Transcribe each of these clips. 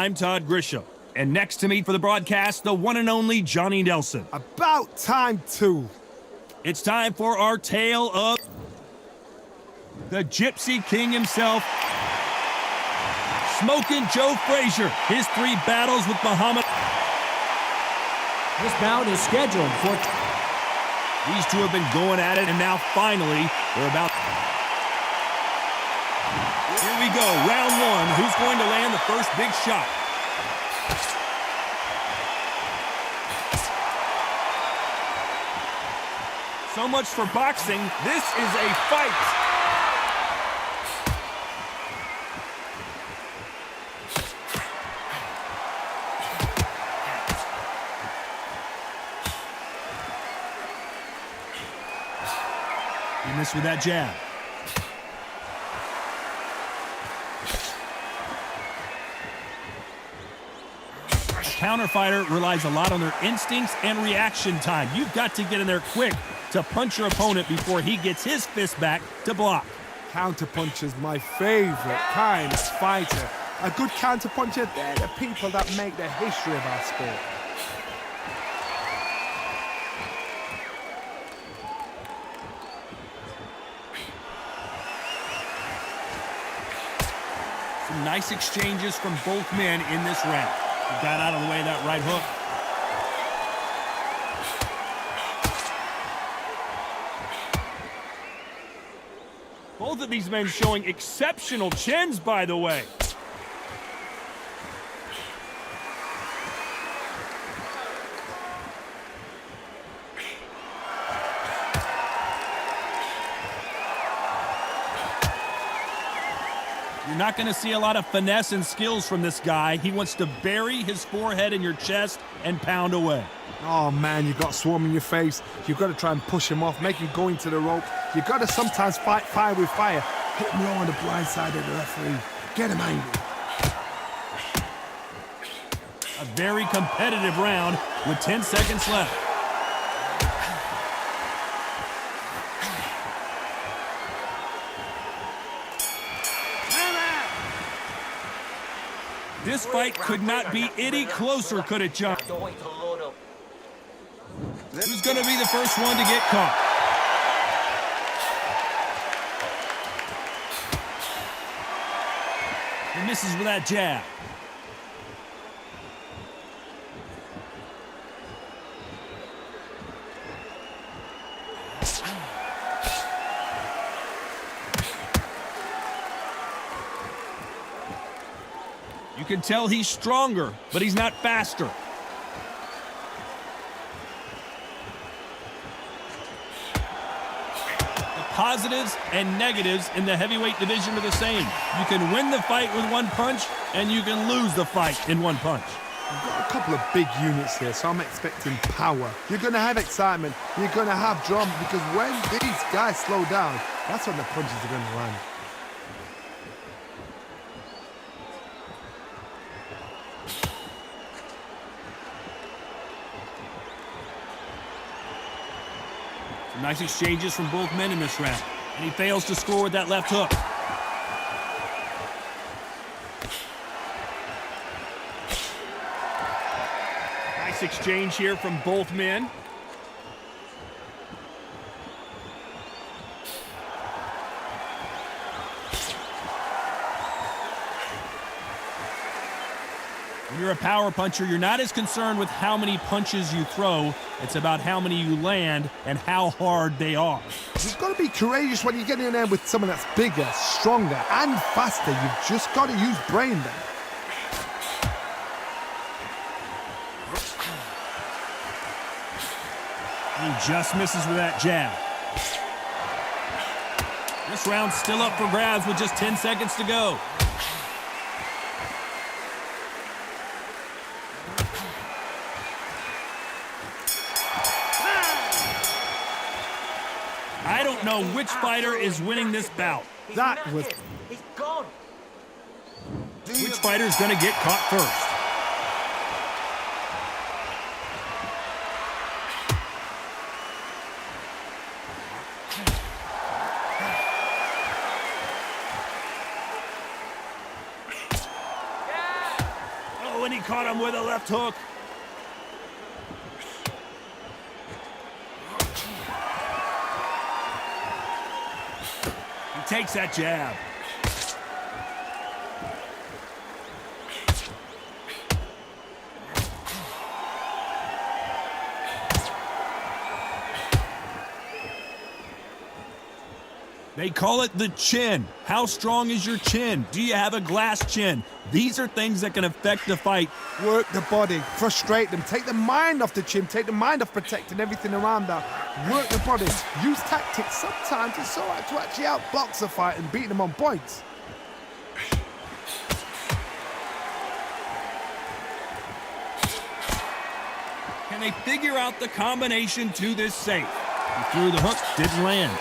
I'm Todd Grisham. And next to me for the broadcast, the one and only Johnny Nelson. About time, too. It's time for our tale of the Gypsy King himself, Smokin' Joe Frazier. His 3 battles with Muhammad. This bout is scheduled for... These two have been going at it, and now finally, they're about... Here we go, round 1. Who's going to land the first big shot? So much for boxing. This is a fight. He missed with that jab. A counter fighter relies a lot on their instincts and reaction time. You've got to get in there quick to punch your opponent before he gets his fist back to block. Counterpunch is my favorite kind of fighter. A good counterpuncher, they're the people that make the history of our sport. Some nice exchanges from both men in this round. He got out of the way of that right hook. Both of these men showing exceptional chins, by the way. You're not going to see a lot of finesse and skills from this guy. He wants to bury his forehead in your chest and pound away. Oh man, you got swarm in your face. You've got to try and push him off, make him go into the rope. You've got to sometimes fight fire with fire. Hit him low on the blind side of the referee. Get him angry. A very competitive round with 10 seconds left. This fight could not be any closer, could it, John? Who's going to be the first one to get caught? He misses with that jab. You can tell he's stronger, but he's not faster. The positives and negatives in the heavyweight division are the same. You can win the fight with one punch, and you can lose the fight in one punch. You've got a couple of big units here, so I'm expecting power. You're going to have excitement. You're going to have drama, because when these guys slow down, that's when the punches are going to land. Some nice exchanges from both men in this round. And he fails to score with that left hook. Nice exchange here from both men. When you're a power puncher, you're not as concerned with how many punches you throw. It's about how many you land and how hard they are. You've got to be courageous when you get in there with someone that's bigger, stronger, and faster. You've just got to use brain then. He just misses with that jab. This round's still up for grabs with just 10 seconds to go. I don't know which fighter is winning this bout. That was... He's gone. Which fighter is going to get caught first? Oh, and he caught him with a left hook. He takes that jab. They call it the chin. How strong is your chin? Do you have a glass chin? These are things that can affect the fight. Work the body, frustrate them, take the mind off the chin, take the mind off protecting everything around that. Work the body, use tactics. Sometimes it's all right to actually outbox a fight and beat them on points. Can they figure out the combination to this safe? He threw the hook, didn't land.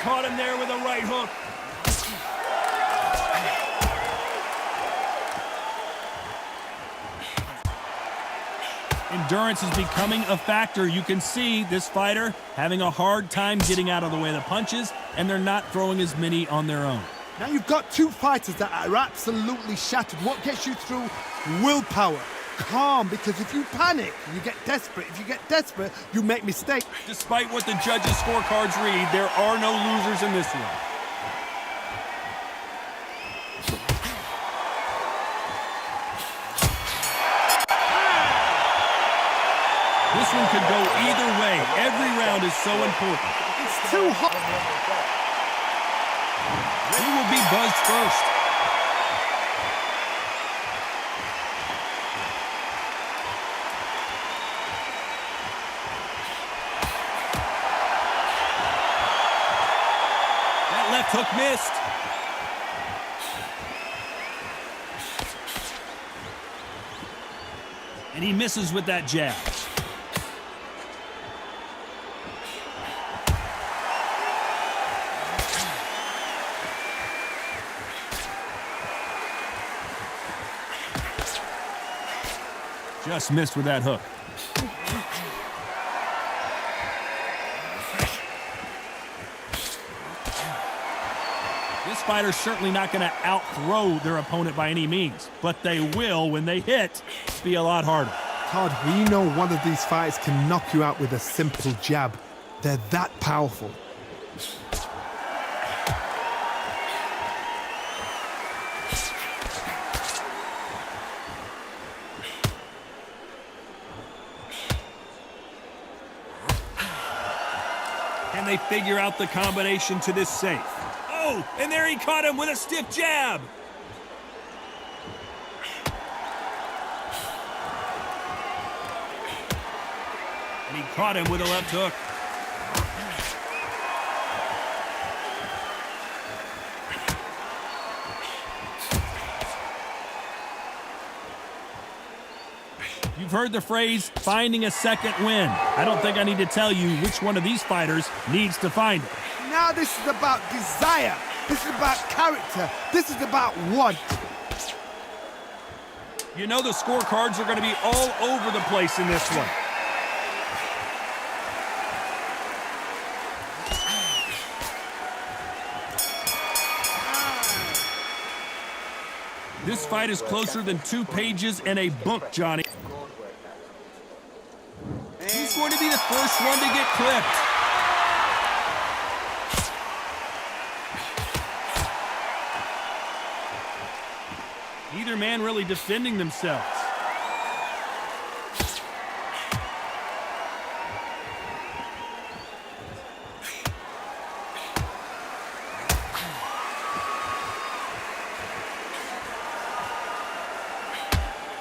Caught him there with a right hook. Endurance is becoming a factor. You can see this fighter having a hard time getting out of the way of the punches, and they're not throwing as many on their own. Now you've got two fighters that are absolutely shattered. What gets you through? Willpower. Calm, because if you panic, you get desperate. If you get desperate, you make mistakes. Despite what the judges' scorecards read, there are no losers in this one. This one could go either way. Every round is so important. It's too hot. Who will be buzzed first? Left hook missed. And he misses with that jab. Just missed with that hook. This fighter's certainly not going to out-throw their opponent by any means, but they will, when they hit, be a lot harder. Todd, we know one of these fights can knock you out with a simple jab. They're that powerful. Can they figure out the combination to this safe? Oh, and there he caught him with a stiff jab. And he caught him with a left hook. You've heard the phrase, finding a second win. I don't think I need to tell you which one of these fighters needs to find it. Now this is about desire. This is about character. This is about want. You know the scorecards are going to be all over the place in this one. This fight is closer than 2 pages in a book, Johnny. He's going to be the first one to get clipped. Neither man really defending themselves.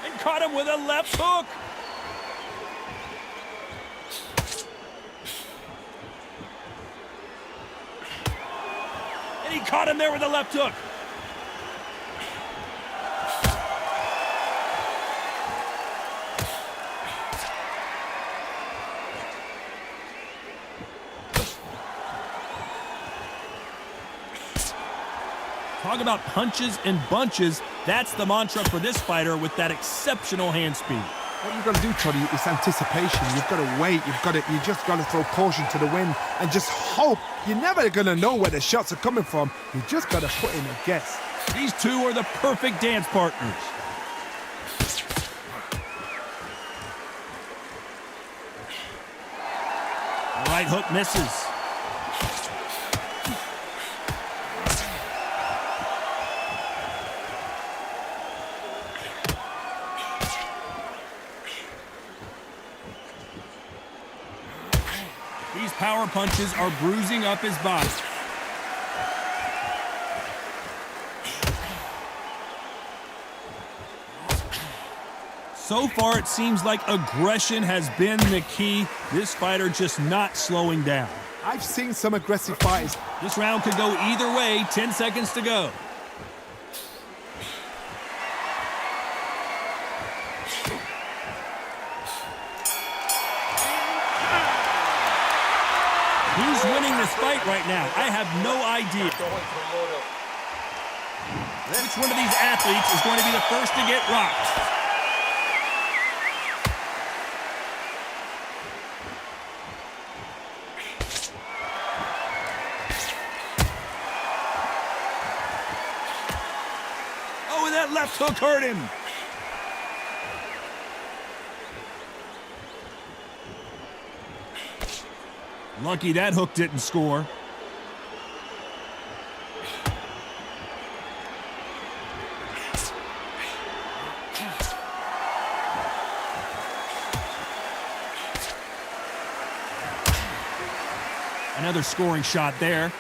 And caught him with a left hook. And he caught him there with a left hook. Talk about punches and bunches. That's the mantra for this fighter with that exceptional hand speed. What you've got to do, Toddy, is anticipation. You've got to wait. You just got to throw caution to the wind and just hope. You're never going to know where the shots are coming from. You just got to put in a guess. These two are the perfect dance partners. Right hook misses. These power punches are bruising up his body. So far, it seems like aggression has been the key. This fighter just not slowing down. I've seen some aggressive fighters. This round could go either way. 10 seconds to go. Who's winning this fight right now? I have no idea. Which one of these athletes is going to be the first to get rocked? That left hook hurt him. Lucky that hook didn't score. Another scoring shot there.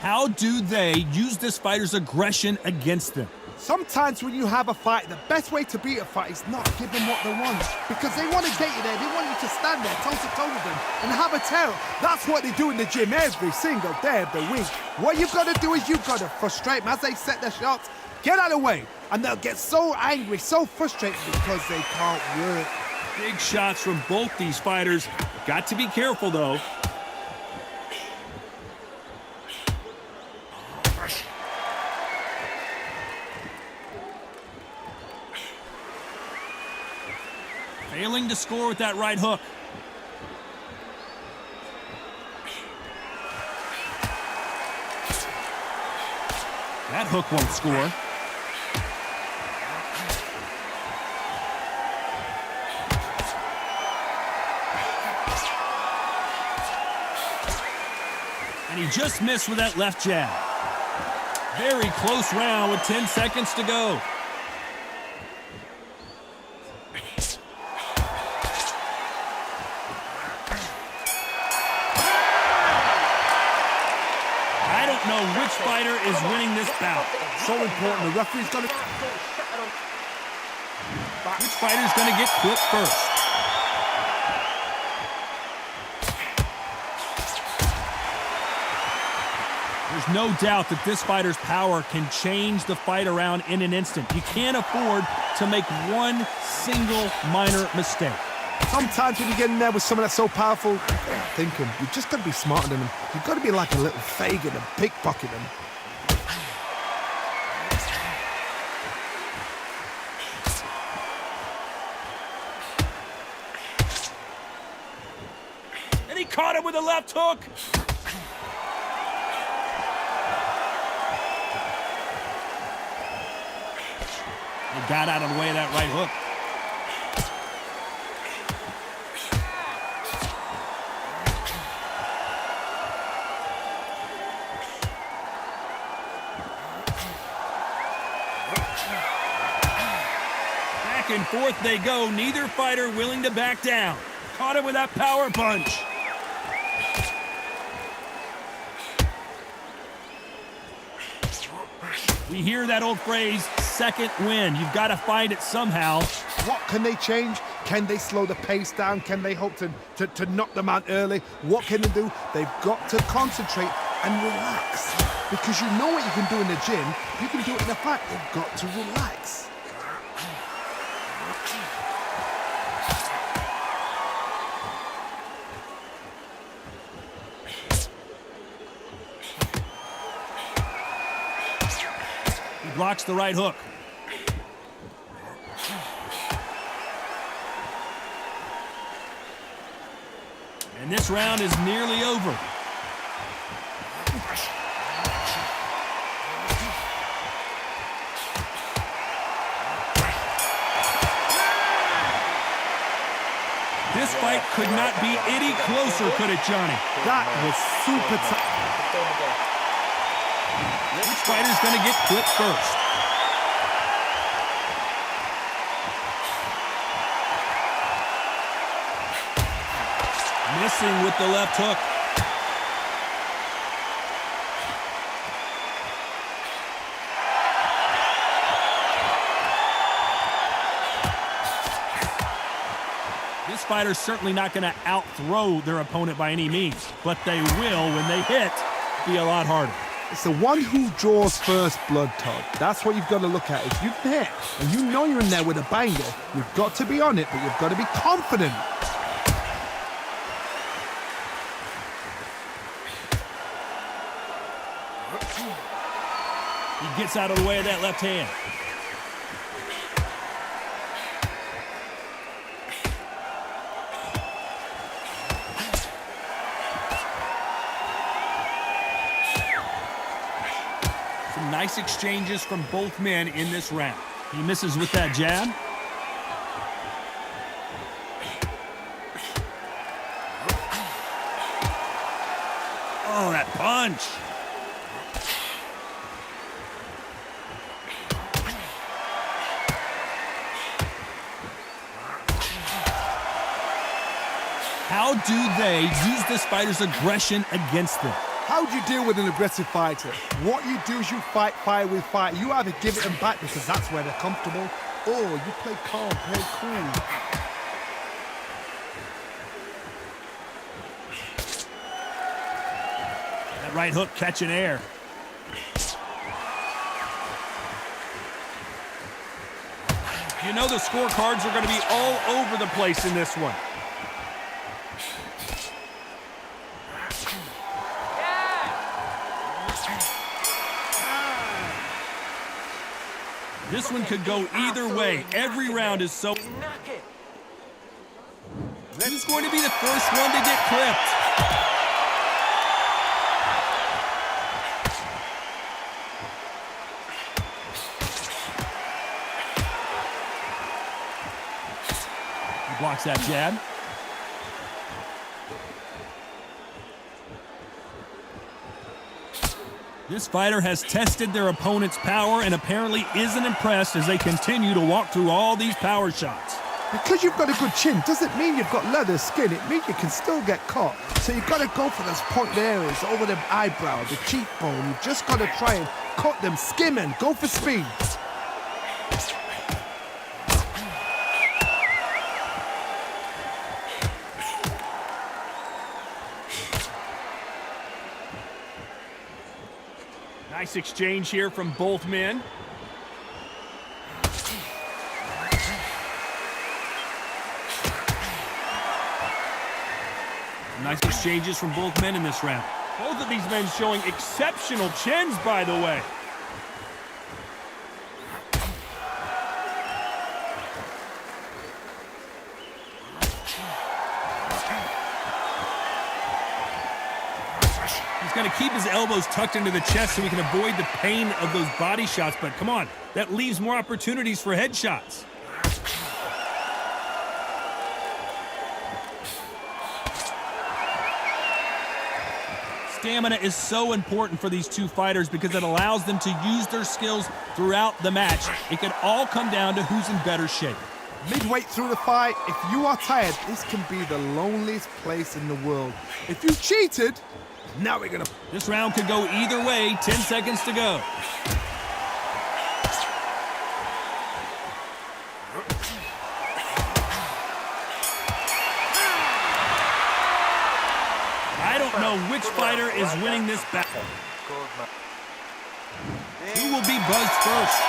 How do they use this fighter's aggression against them? Sometimes when you have a fight, the best way to beat a fight is not give them what they want. Because they want to get you there. They want you to stand there toe-to-toe with them and have a tear. That's what they do in the gym every single day of the week. What you've got to do is you've got to frustrate them as they set their shots. Get out of the way. And they'll get so angry, so frustrated because they can't work. Big shots from both these fighters. Got to be careful, though. Failing to score with that right hook. That hook won't score. And he just missed with that left jab. Very close round with 10 seconds to go. Which fighter is winning this bout? So important. The referee's got to... Which fighter's going to get clipped first? There's no doubt that this fighter's power can change the fight around in an instant. You can't afford to make one single minor mistake. Sometimes when you get in there with someone that's so powerful, you've got to think him. You've just got to be smarter than him. You've got to be like a little Fagin and pickpocket him. And he caught him with a left hook. He got out of the way of that right hook. Back and forth they go, neither fighter willing to back down. Caught him with that power punch. We hear that old phrase, second win. You've got to find it somehow. What can they change? Can they slow the pace down? Can they hope to knock them out early? What can they do? They've got to concentrate and relax. Because you know what you can do in the gym, you can do it in a fight. They've got to relax. blocks the right hook. And this round is nearly over. This fight could not be any closer, could it, Johnny? That was super tough. Which fighter's going to get clipped first? Missing with the left hook. This fighter's certainly not going to out-throw their opponent by any means, but they will, when they hit, be a lot harder. It's the one who draws first blood, Todd. That's what you've got to look at. If you hit and you know you're in there with a banger, you've got to be on it, but you've got to be confident. He gets out of the way of that left hand. Some nice exchanges from both men in this round. He misses with that jab. Oh, that punch. How do they use this fighter's aggression against them? How do you deal with an aggressive fighter? What you do is you fight fire with fire. You either give it them back because that's where they're comfortable, or you play calm, play cool. That right hook catching air. You know the scorecards are going to be all over the place in this one. This one could go either way. Every round is so... Who's going to be the first one to get clipped? He blocks that jab. This fighter has tested their opponent's power and apparently isn't impressed as they continue to walk through all these power shots. Because you've got a good chin doesn't mean you've got leather skin. It means you can still get caught. So you've got to go for those point areas, over the eyebrow, the cheekbone. You've just got to try and cut them, skim and go for speed. Nice exchange here from both men. Nice exchanges from both men in this round. Both of these men showing exceptional chins, by the way. He's going to keep his elbows tucked into the chest so he can avoid the pain of those body shots, but come on, that leaves more opportunities for headshots. Stamina is so important for these two fighters because it allows them to use their skills throughout the match. It can all come down to who's in better shape. Midway through the fight, if you are tired, this can be the loneliest place in the world. If you cheated, now we're gonna... This round could go either way. 10 seconds to go. I don't know which fighter is winning this battle. Who will be buzzed first?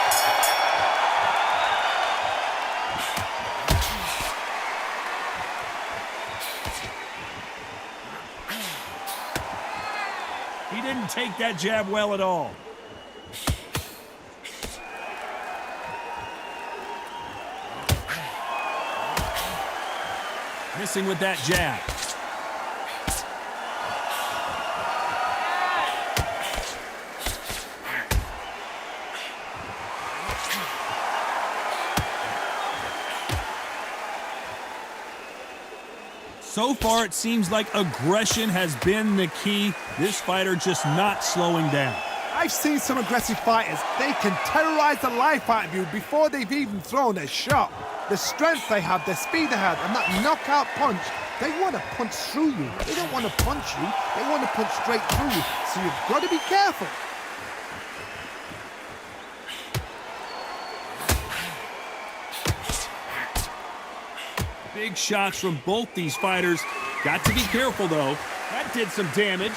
He didn't take that jab well at all. Missing with that jab. So far, it seems like aggression has been the key. This fighter just not slowing down. I've seen some aggressive fighters. They can terrorize the life out of you before they've even thrown a shot. The strength they have, the speed they have, and that knockout punch, they want to punch through you. They don't want to punch you. They want to punch straight through you. So you've got to be careful. Big shots from both these fighters. Got to be careful, though. That did some damage.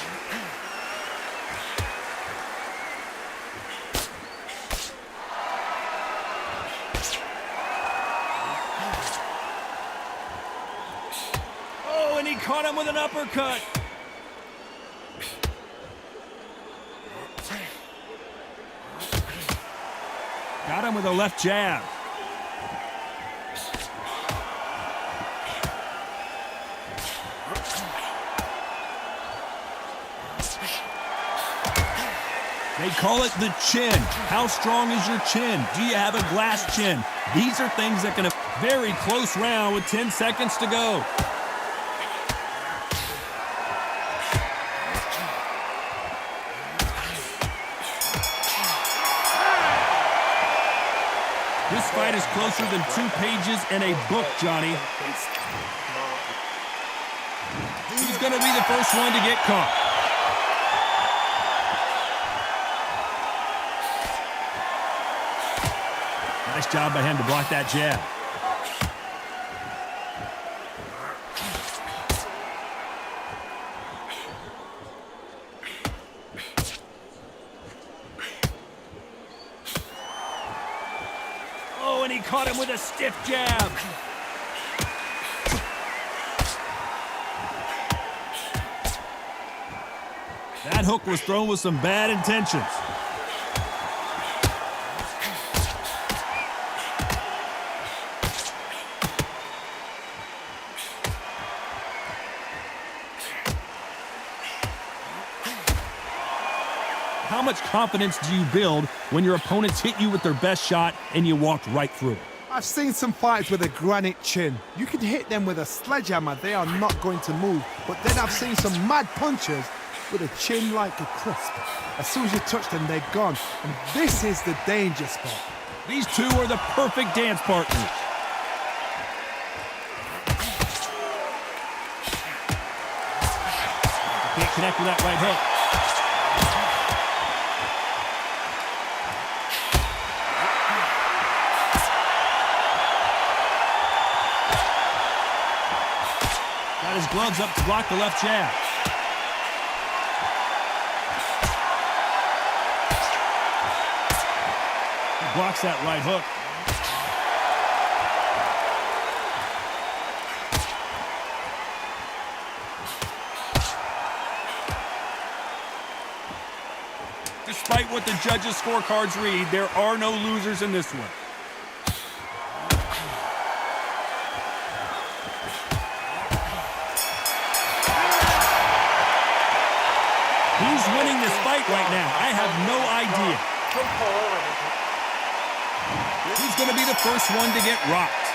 Oh, and he caught him with an uppercut. Got him with a left jab. They call it the chin. How strong is your chin? Do you have a glass chin? These are things that can... Very close round with 10 seconds to go. This fight is closer than 2 pages in a book, Johnny. He's going to be the first one to get caught. Nice job by him to block that jab. Oh, and he caught him with a stiff jab. That hook was thrown with some bad intentions. How much confidence do you build when your opponents hit you with their best shot and you walked right through it? I've seen some fighters with a granite chin. You can hit them with a sledgehammer, they are not going to move. But then I've seen some mad punchers with a chin like a crisp. As soon as you touch them, they're gone. And this is the danger spot. These two are the perfect dance partners. Can't connect with that right hook. Got his gloves up to block the left jab. He blocks that right hook. Despite what the judges' scorecards read, there are no losers in this one. Who's winning this fight right now? I have no idea. Who's going to be the first one to get rocked?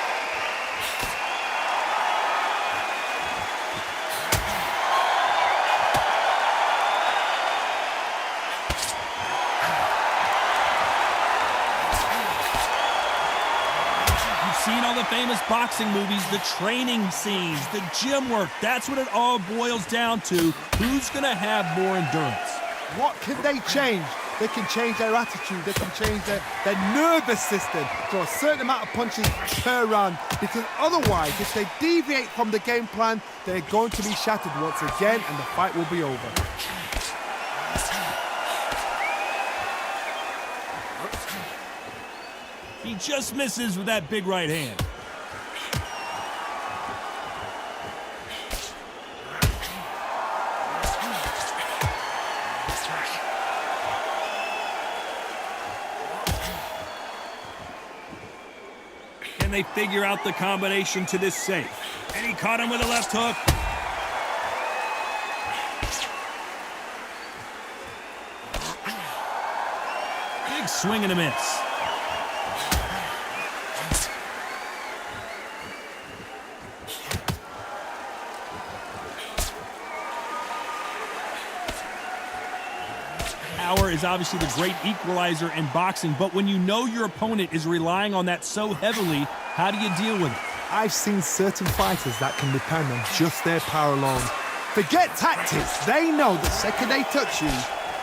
Seen all the famous boxing movies, the training scenes, the gym work. That's what it all boils down to. Who's going to have more endurance? What can they change? They can change their attitude. They can change their nervous system to a certain amount of punches per round. Because otherwise, if they deviate from the game plan, they're going to be shattered once again and the fight will be over. He just misses with that big right hand. Can they figure out the combination to this safe? And he caught him with a left hook. Big swing and a miss. Power is obviously the great equalizer in boxing, but when you know your opponent is relying on that so heavily, how do you deal with it? I've seen certain fighters that can depend on just their power alone. Forget tactics. They know the second they touch you,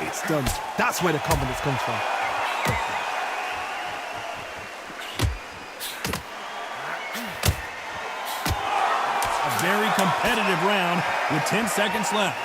it's done. That's where the confidence comes from. A very competitive round with 10 seconds left.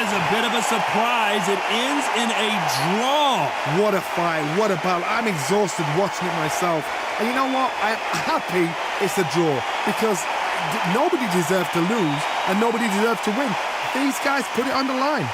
A bit of a surprise. It ends in a draw. What a fight, what a battle. I'm exhausted watching it myself. And you know what? I'm happy it's a draw because nobody deserves to lose and nobody deserves to win. These guys put it on the line.